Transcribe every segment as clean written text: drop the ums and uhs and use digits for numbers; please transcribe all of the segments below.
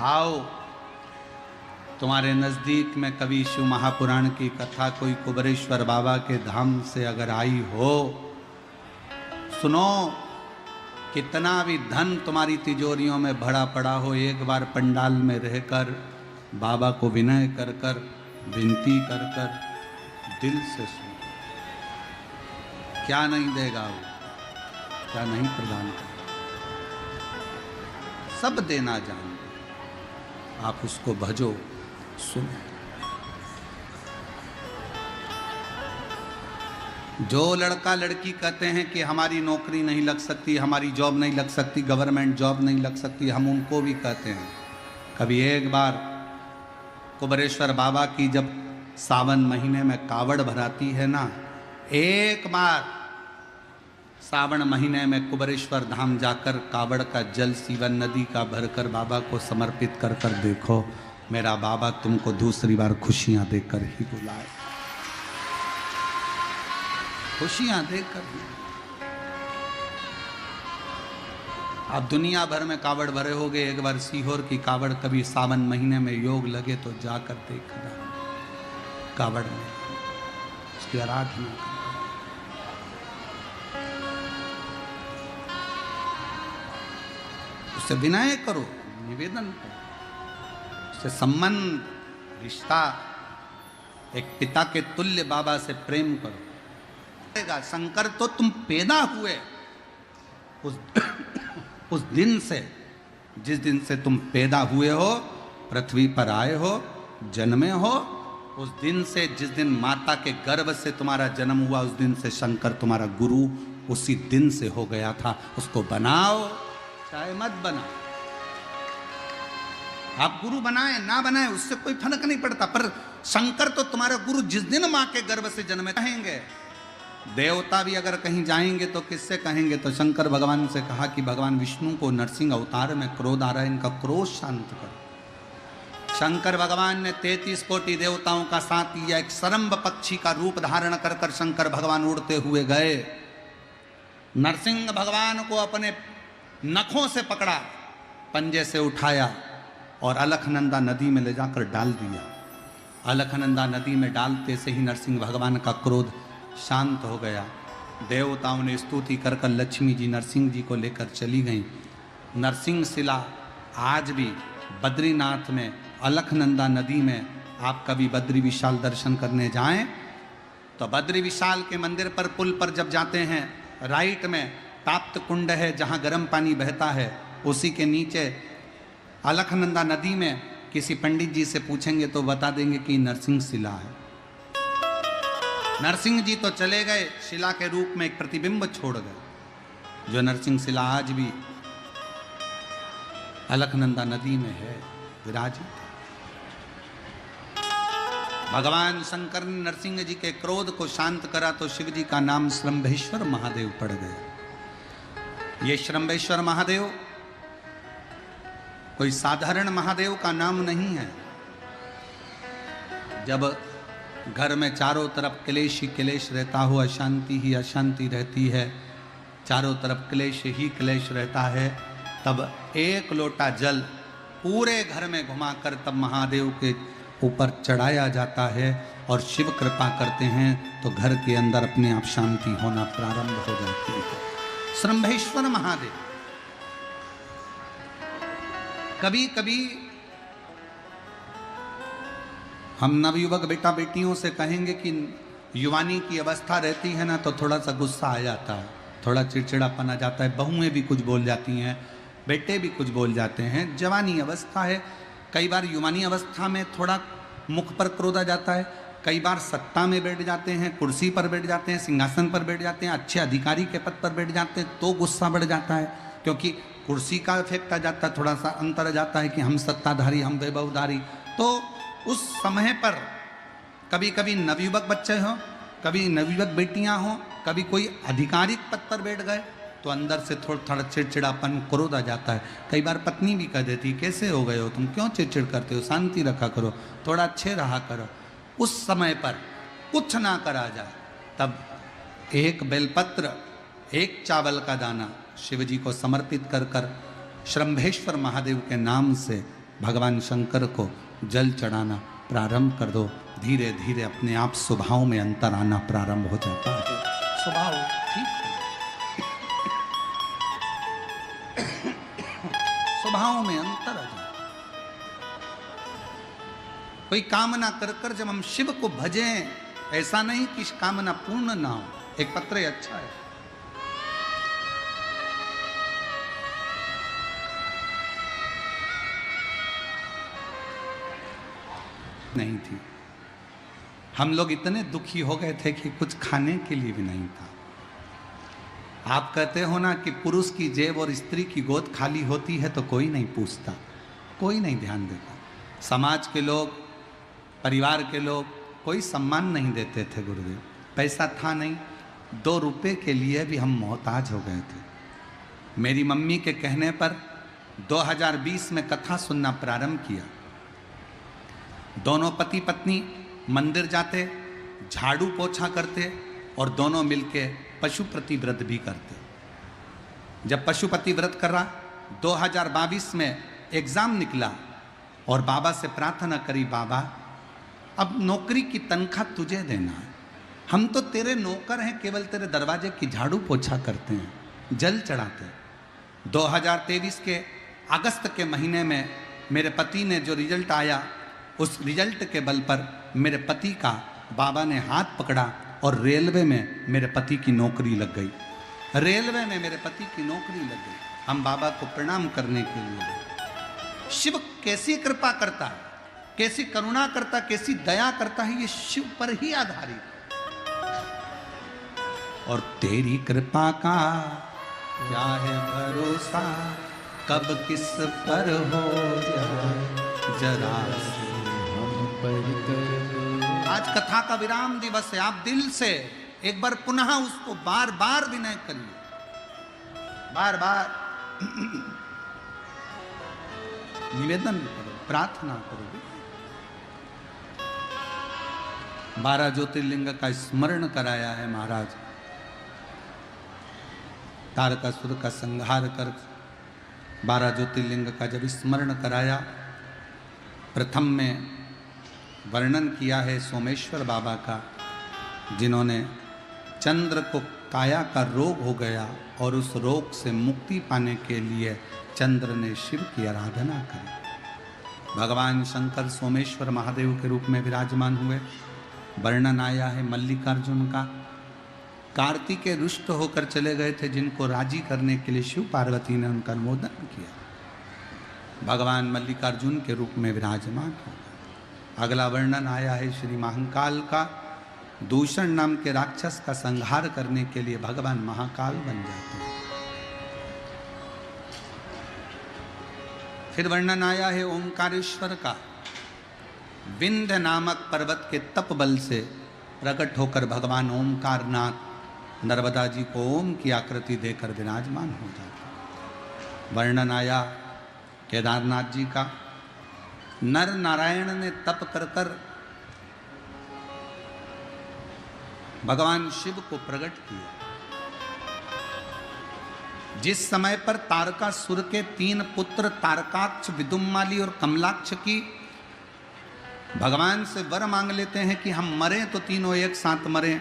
आओ तुम्हारे नज़दीक में कभी शिव महापुराण की कथा कोई कुबरेश्वर बाबा के धाम से अगर आई हो, सुनो, कितना भी धन तुम्हारी तिजोरियों में भरा पड़ा हो, एक बार पंडाल में रहकर बाबा को विनय कर कर विनती कर कर दिल से सुनो, क्या नहीं देगा वो, क्या नहीं प्रदान करेगा, सब देना जानते, आप उसको भजो, सुनो। जो लड़का लड़की कहते हैं कि हमारी नौकरी नहीं लग सकती, हमारी जॉब नहीं लग सकती, गवर्नमेंट जॉब नहीं लग सकती, हम उनको भी कहते हैं, कभी एक बार कुबरेश्वर बाबा की जब सावन महीने में कावड़ भराती है ना, एक बार सावन महीने में कुबरेश्वर धाम जाकर कावड़ का जल सीवन नदी का भरकर बाबा को समर्पित कर कर देखो, मेरा बाबा तुमको दूसरी बार खुशियां देकर ही बुलाए, खुशियां देकर ही। आप दुनिया भर में कावड़ भरे होगे, एक बार सीहोर की कावड़ कभी सावन महीने में योग लगे तो जाकर देखना, कावड़ में उसकी आराधना करो, उससे विनय करो, निवेदन करो, उससे संबंध रिश्ता एक पिता के तुल्य बाबा से प्रेम करो। शंकर तो तुम पैदा हुए उस दिन से, जिस दिन से तुम पैदा हुए हो, पृथ्वी पर आए हो, जन्मे हो, उस दिन से, जिस दिन माता के गर्भ से तुम्हारा जन्म हुआ, उस दिन से शंकर तुम्हारा गुरु उसी दिन से हो गया था। उसको बनाओ चाहे मत बनाओ, आप गुरु बनाए ना बनाए उससे कोई फर्क नहीं पड़ता, पर शंकर तो तुम्हारा गुरु जिस दिन मां के गर्भ से जन्मे कहेंगे। देवता भी अगर कहीं जाएंगे तो किससे कहेंगे? तो शंकर भगवान से कहा कि भगवान विष्णु को नरसिंह अवतार में क्रोध आ रहा है, इनका क्रोध शांत करो। शंकर भगवान ने 33 कोटि देवताओं का साथ लिया, एक सरम्ब पक्षी का रूप धारण कर कर शंकर भगवान उड़ते हुए गए, नरसिंह भगवान को अपने नखों से पकड़ा, पंजे से उठाया और अलखनंदा नदी में ले जाकर डाल दिया। अलखनंदा नदी में डालते से ही नरसिंह भगवान का क्रोध शांत हो गया। देवताओं ने स्तुति कर कर लक्ष्मी जी नरसिंह जी को लेकर चली गईं। नरसिंह शिला आज भी बद्रीनाथ में अलखनंदा नदी में, आप कभी बद्री विशाल दर्शन करने जाएं तो बद्री विशाल के मंदिर पर पुल पर जब जाते हैं, राइट में ताप्त कुंड है जहां गर्म पानी बहता है, उसी के नीचे अलखनंदा नदी में किसी पंडित जी से पूछेंगे तो बता देंगे कि नरसिंह शिला है। नरसिंह जी तो चले गए, शिला के रूप में एक प्रतिबिंब छोड़ गए, जो नरसिंह शिला आज भी अलखनंदा नदी में है विराजित। भगवान शंकर ने नरसिंह जी के क्रोध को शांत करा तो शिव जी का नाम श्रंभेश्वर महादेव पड़ गया। ये श्रंभेश्वर महादेव कोई साधारण महादेव का नाम नहीं है। जब घर में चारों तरफ क्लेश ही क्लेश रहता हो, अशांति ही अशांति रहती है, चारों तरफ क्लेश ही क्लेश रहता है, तब एक लोटा जल पूरे घर में घुमाकर तब महादेव के ऊपर चढ़ाया जाता है और शिव कृपा करते हैं तो घर के अंदर अपने आप शांति होना प्रारंभ हो जाती है। श्रंभेश्वर महादेव। कभी कभी हम नवयुवक बेटा बेटियों से कहेंगे कि युवानी की अवस्था रहती है ना तो थोड़ा सा गुस्सा आ जाता है, थोड़ा चिड़चिड़ापन आ जाता है, बहुएं भी कुछ बोल जाती हैं, बेटे भी कुछ बोल जाते हैं। जवानी अवस्था है, कई बार युवानी अवस्था में थोड़ा मुख पर क्रोध आ जाता है, कई बार सत्ता में बैठ जाते हैं, कुर्सी पर बैठ जाते हैं, सिंहासन पर बैठ जाते हैं, अच्छे अधिकारी के पद पर बैठ जाते हैं तो गुस्सा बढ़ जाता है, क्योंकि कुर्सी का इफेक्ट आ जाता है, थोड़ा सा अंतर आ जाता है कि हम सत्ताधारी, हम वैभवधारी। तो उस समय पर कभी कभी नवयुवक बच्चे हों, कभी नवयुवक बेटियां हों, कभी कोई आधिकारिक पद पर बैठ गए तो अंदर से थोड़ा चिड़चिड़ापन क्रोध आ जाता है। कई बार पत्नी भी कह देती, कैसे हो गए हो तुम, क्यों चिड़चिड़ करते हो, शांति रखा करो, थोड़ा अच्छे रहा करो। उस समय पर कुछ ना करा जाए तब एक बेलपत्र, एक चावल का दाना शिव जी को समर्पित कर कर श्रंभेश्वर महादेव के नाम से भगवान शंकर को जल चढ़ाना प्रारंभ कर दो। धीरे धीरे अपने आप स्वभाव में अंतर आना प्रारंभ हो जाता है। स्वभाव ठीक है, स्वभाव में अंतर आ जाता। कोई कामना कर कर जब हम शिव को भजें, ऐसा नहीं कि कामना पूर्ण ना हो। एक पत्र अच्छा है, नहीं थी। हम लोग इतने दुखी हो गए थे कि कुछ खाने के लिए भी नहीं था। आप कहते हो ना कि पुरुष की जेब और स्त्री की गोद खाली होती है तो कोई नहीं पूछता, कोई नहीं ध्यान देता। समाज के लोग, परिवार के लोग कोई सम्मान नहीं देते थे गुरुदेव। पैसा था नहीं, 2 रुपए के लिए भी हम मोहताज हो गए थे। मेरी मम्मी के कहने पर 2020 में कथा सुनना प्रारंभ किया। दोनों पति पत्नी मंदिर जाते, झाड़ू पोछा करते और दोनों मिलके पशुपति व्रत भी करते। जब पशुपति व्रत कर रहा, 2022 में एग्जाम निकला और बाबा से प्रार्थना करी, बाबा अब नौकरी की तनख्वाह तुझे देना है, हम तो तेरे नौकर हैं, केवल तेरे दरवाजे की झाड़ू पोछा करते हैं, जल चढ़ाते हैं। 2023 के अगस्त के महीने में मेरे पति ने जो रिजल्ट आया, उस रिजल्ट के बल पर मेरे पति का बाबा ने हाथ पकड़ा और रेलवे में मेरे पति की नौकरी लग गई। रेलवे में मेरे पति की नौकरी लग गई। हम बाबा को प्रणाम करने के लिए। शिव कैसी कृपा करता है, कैसी करुणा करता, कैसी दया करता है, ये शिव पर ही आधारित। और तेरी कृपा का क्या है भरोसा, कब किस पर हो जाए जरा हम पर। आज कथा का विराम दिवस है। आप दिल से एक बार पुनः उसको बार बार विनय करिए, बार बार निवेदन करो, प्रार्थना करो। 12 ज्योतिर्लिंग का स्मरण कराया है महाराज। तारकासुर का संहार कर 12 ज्योतिर्लिंग का जब स्मरण कराया, प्रथम में वर्णन किया है सोमेश्वर बाबा का, जिन्होंने चंद्र को काया का रोग हो गया और उस रोग से मुक्ति पाने के लिए चंद्र ने शिव की आराधना की। भगवान शंकर सोमेश्वर महादेव के रूप में विराजमान हुए। वर्णन आया है मल्लिकार्जुन का, कार्तिकेय रुष्ट होकर चले गए थे, जिनको राजी करने के लिए शिव पार्वती ने उनका अनुमोदन किया। भगवान मल्लिकार्जुन के रूप में विराजमान हो। अगला वर्णन आया है श्री महाकाल का। दूषण नाम के राक्षस का संहार करने के लिए भगवान महाकाल बन जाते हैं। फिर वर्णन आया है ओंकारेश्वर का। विंध्य नामक पर्वत के तप बल से प्रकट होकर भगवान ओंकारनाथ नर्मदा जी को ओम की आकृति देकर विराजमान हो जाते। वर्णन आया केदारनाथ जी का। नर नारायण ने तप कर कर भगवान शिव को प्रकट किया। जिस समय पर तारकासुर के 3 पुत्र तारकाक्ष, विदुम्माली और कमलाक्ष की भगवान से वर मांग लेते हैं कि हम मरें तो तीनों एक साथ मरें,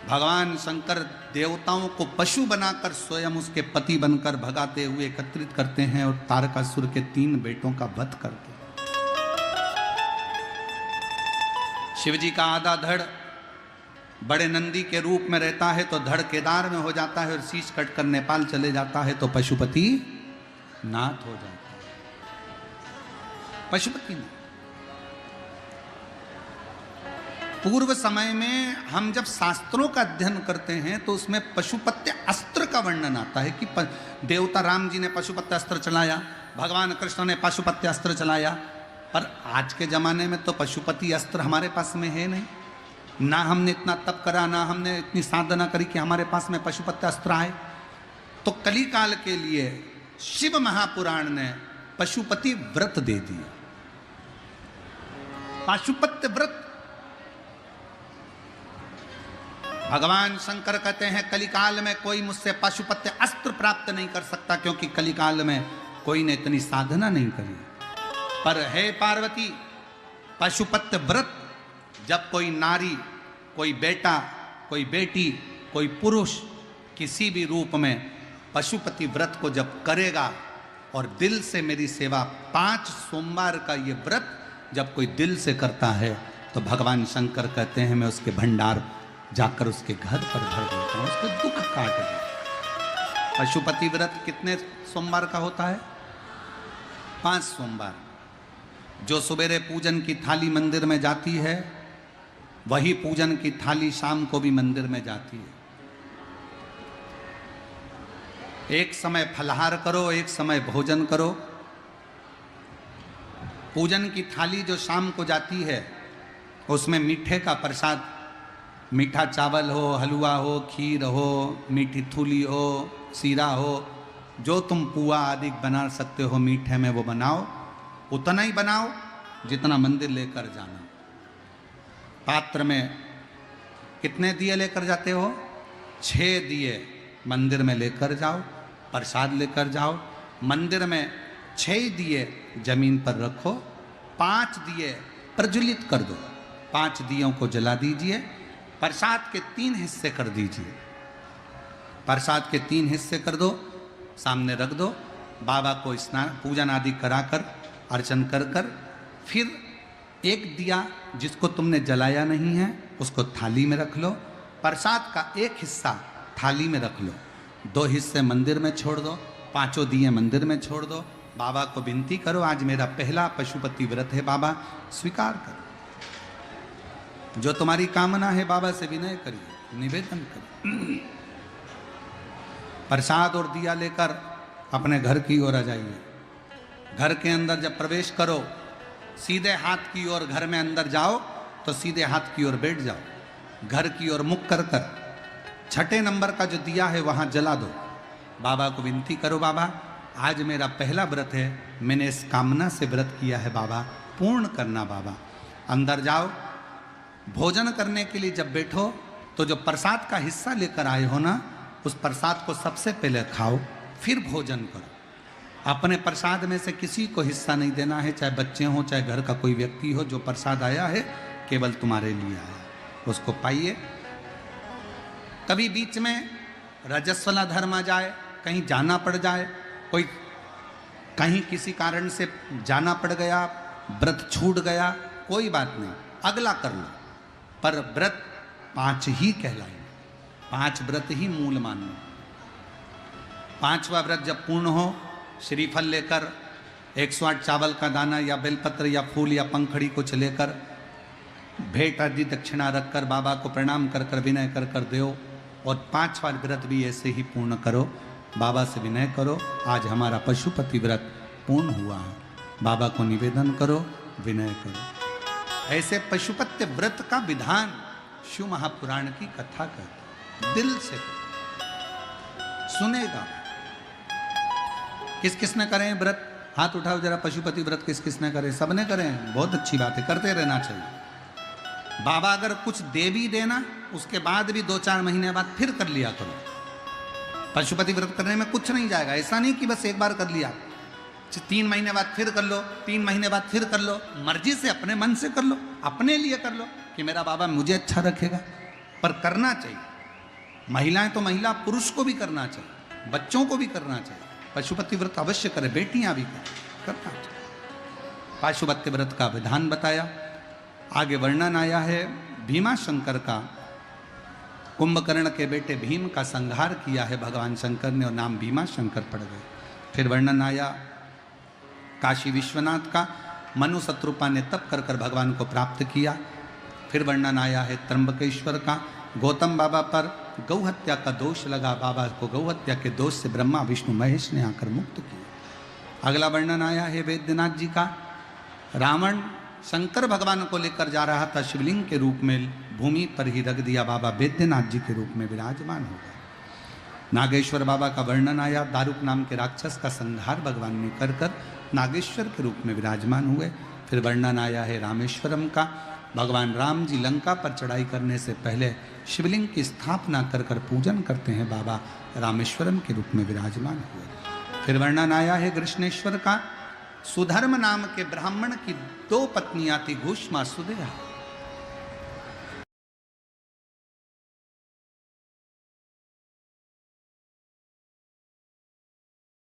भगवान शंकर देवताओं को पशु बनाकर स्वयं उसके पति बनकर भगाते हुए एकत्रित करते हैं और तारकासुर के 3 बेटों का वध करते हैं। शिवजी का आधा धड़ बड़े नंदी के रूप में रहता है तो धड़ केदार में हो जाता है, और शीश कटकर नेपाल चले जाता है तो पशुपति नाथ हो जाता है। पशुपति नाथ। पूर्व समय में हम जब शास्त्रों का अध्ययन करते हैं तो उसमें पशुपत्य अस्त्र का वर्णन आता है कि देवता राम जी ने पशुपत्य अस्त्र चलाया, भगवान कृष्ण ने पशुपत्य अस्त्र चलाया। पर आज के जमाने में तो पशुपति अस्त्र हमारे पास में है नहीं। ना हमने इतना तप करा, ना हमने इतनी साधना करी कि हमारे पास में पशुपत्य अस्त्र आए। तो कली काल के लिए शिव महापुराण ने पशुपति व्रत दे दिया। पशुपत्य व्रत भगवान शंकर कहते हैं कलिकाल में कोई मुझसे पशुपत्य अस्त्र प्राप्त नहीं कर सकता, क्योंकि कलिकाल में कोई ने इतनी साधना नहीं करी। पर हे पार्वती, पशुपत्य व्रत जब कोई नारी, कोई बेटा, कोई बेटी, कोई पुरुष किसी भी रूप में पशुपति व्रत को जब करेगा और दिल से मेरी सेवा, 5 सोमवार का ये व्रत जब कोई दिल से करता है तो भगवान शंकर कहते हैं मैं उसके भंडार जाकर उसके घर पर भर देता हूँ, उसके दुख काट देता हूँ। पशुपति व्रत कितने सोमवार का होता है? 5 सोमवार। जो सवेरे पूजन की थाली मंदिर में जाती है, वही पूजन की थाली शाम को भी मंदिर में जाती है। एक समय फलाहार करो, एक समय भोजन करो। पूजन की थाली जो शाम को जाती है उसमें मीठे का प्रसाद, मीठा चावल हो, हलवा हो, खीर हो, मीठी थूली हो, सीरा हो, जो तुम पुआ आदि बना सकते हो मीठे में वो बनाओ। उतना ही बनाओ जितना मंदिर लेकर जाना। पात्र में कितने दिए लेकर जाते हो? 6 दिए मंदिर में लेकर जाओ, प्रसाद लेकर जाओ। मंदिर में 6 दिए जमीन पर रखो, 5 दिए प्रज्वलित कर दो, 5 दियों को जला दीजिए। प्रसाद के 3 हिस्से कर दीजिए। प्रसाद के 3 हिस्से कर दो, सामने रख दो। बाबा को स्नान पूजन आदि कराकर अर्चन कर कर फिर एक दिया जिसको तुमने जलाया नहीं है उसको थाली में रख लो। प्रसाद का एक हिस्सा थाली में रख लो, 2 हिस्से मंदिर में छोड़ दो, 5 दिए मंदिर में छोड़ दो। बाबा को विनती करो आज मेरा पहला पशुपति व्रत है, बाबा स्वीकार करो। जो तुम्हारी कामना है बाबा से विनय करिए, निवेदन करिए। प्रसाद और दिया लेकर अपने घर की ओर आ जाइए। घर के अंदर जब प्रवेश करो, सीधे हाथ की ओर घर में अंदर जाओ तो सीधे हाथ की ओर बैठ जाओ। घर की ओर मुख कर कर 6ठे नंबर का जो दिया है वहां जला दो। बाबा को विनती करो, बाबा आज मेरा पहला व्रत है, मैंने इस कामना से व्रत किया है, बाबा पूर्ण करना। बाबा अंदर जाओ। भोजन करने के लिए जब बैठो तो जो प्रसाद का हिस्सा लेकर आए हो ना, उस प्रसाद को सबसे पहले खाओ, फिर भोजन करो। अपने प्रसाद में से किसी को हिस्सा नहीं देना है, चाहे बच्चे हो चाहे घर का कोई व्यक्ति हो। जो प्रसाद आया है केवल तुम्हारे लिए आया, उसको पाइए। कभी बीच में रजस्वला धर्म आ जाए, कहीं जाना पड़ जाए, कोई कहीं किसी कारण से जाना पड़ गया, व्रत छूट गया, कोई बात नहीं, अगला कर लो। पर व्रत 5 ही कहलाए, 5 व्रत ही मूल मान लो। 5वां व्रत जब पूर्ण हो, श्रीफल लेकर 108 चावल का दाना या बेलपत्र या फूल या पंखड़ी कुछ लेकर भेंट आदि दक्षिणा रखकर बाबा को प्रणाम कर कर विनय कर कर दो। और 5वां व्रत भी ऐसे ही पूर्ण करो। बाबा से विनय करो आज हमारा पशुपति व्रत पूर्ण हुआ है। बाबा को निवेदन करो, विनय करो। ऐसे पशुपति व्रत का विधान शिव महापुराण की कथा कर दिल से सुनेगा। किस किस ने करें व्रत? हाथ उठाओ जरा। पशुपति व्रत किस किस ने करें? सबने करें, बहुत अच्छी बात है, करते रहना चाहिए। बाबा अगर कुछ दे भी देना, उसके बाद भी 2-4 महीने बाद फिर कर लिया करो। पशुपति व्रत करने में कुछ नहीं जाएगा। ऐसा नहीं कि बस एक बार कर लिया, 3 महीने बाद फिर कर लो, 3 महीने बाद फिर कर लो। मर्जी से अपने मन से कर लो, अपने लिए कर लो कि मेरा बाबा मुझे अच्छा रखेगा। पर करना चाहिए। महिलाएं तो महिला, पुरुष को भी करना चाहिए, बच्चों को भी करना चाहिए। पशुपति व्रत अवश्य करें, बेटियां भी करना चाहिए। पशुपति व्रत का विधान बताया। आगे वर्णन आया है भीमा शंकर का। कुंभकर्ण के बेटे भीम का संहार किया है भगवान शंकर ने और नाम भीमा शंकर पड़ गए। फिर वर्णन आया काशी विश्वनाथ का। मनु शत्रुपा ने तप कर कर भगवान को प्राप्त किया। फिर वर्णन आया है त्र्यंबकेश्वर का। गौतम बाबा पर गौ हत्या का दोष लगा, बाबा को गौ हत्या के दोष से ब्रह्मा विष्णु महेश ने आकर मुक्त किया। अगला वर्णन आया है वैद्यनाथ जी का। रावण शंकर भगवान को लेकर जा रहा था, शिवलिंग के रूप में भूमि पर ही रख दिया, बाबा वैद्यनाथ जी के रूप में विराजमान हो गए। नागेश्वर बाबा का वर्णन आया। दारुक नाम के राक्षस का संहार भगवान ने कर कर नागेश्वर के रूप में विराजमान हुए। फिर वर्णन आया है रामेश्वरम का। भगवान राम जी लंका पर चढ़ाई करने से पहले शिवलिंग की स्थापना कर कर पूजन करते हैं, बाबा रामेश्वरम के रूप में विराजमान हुए। फिर वर्णन आया है कृष्णेश्वर का। सुधर्म नाम के ब्राह्मण की 2 पत्नियां थी, घूष्मा सुदेहा।